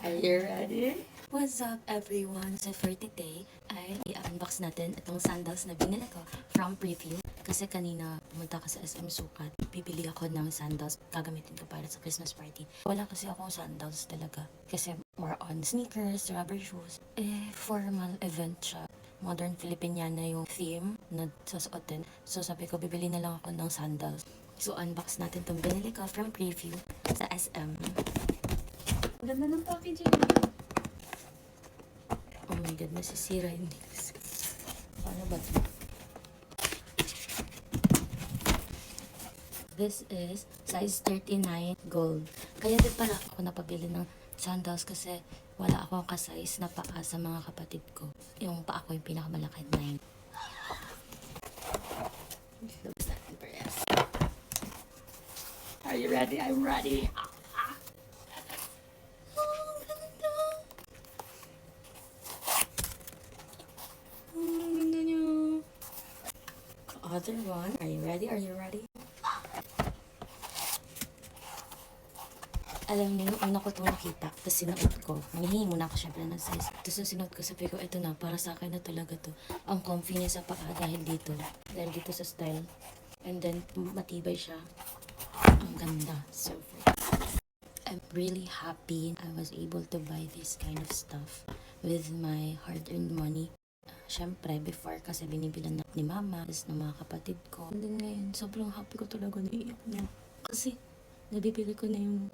Are you ready? What's up everyone? So for today ay i-unbox natin itong sandals na binili ko from Preview. Kasi kanina pumunta ka sa SM Sukat. Bibili ako ng sandals. Gagamitin ko para sa Christmas party. Wala kasi akong sandals talaga. Kasi more on sneakers, rubber shoes. Formal event siya. Modern Filipiniana yung theme na susuotin. So sabi ko bibili na lang ako ng sandals. So unbox natin itong binili ko from Preview sa SM. Ganda ng packaging. Oh my god, nasisira yung nails. Paano ba ito? This is size 39 gold. Kaya din pala ako napabili ng sandals kasi wala akong ka-size na paa sa mga kapatid ko. Yung paa ko yung pinakamalaki, 9. Are you ready? I'm ready. Other one. Are you ready? Are you ready? Alam niyo, yung una ko ito nakita, tapos sinuot ko. Manghihingi muna ako syempre ng size. Tapos yung sinuot ko, sabi ko, ito na, para sa akin na talaga to. Ang comfy niya sa paa dahil dito. Dahil dito sa style. And then, matibay siya. Ang ganda. So, I'm really happy I was able to buy this kind of stuff with my hard-earned money. Siyempre, before kasi binibilan na ni mama, tapos ng mga kapatid ko. And then ngayon, sobrang happy ko talaga naiiyak na. Kasi, nabibili ko na yung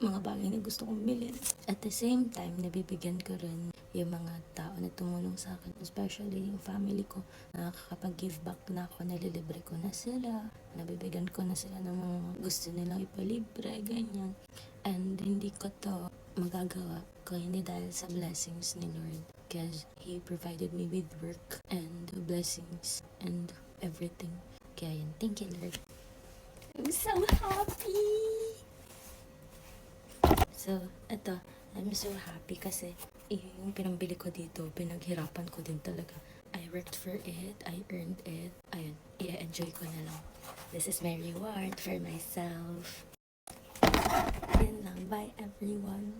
mga bagay na gusto kong bilhin. At the same time, nabibigyan ko rin yung mga tao na tumulong sa akin. Especially yung family ko. Nakakapag-give back na ako, nalilibre ko na sila. Nabibigyan ko na sila ng mga gusto nilang ipalibre, ganyan. And hindi ko to magagawa kung hindi dahil sa blessings ni Lord. Because He provided me with work and blessings and everything. Kaya yan, thank you Lord. I'm so happy! So, eto, I'm so happy kasi yung pinambili ko dito, pinaghirapan ko din talaga. I worked for it, I earned it, ayun, i-enjoy ko na lang. This is my reward for myself. Yan lang, bye everyone.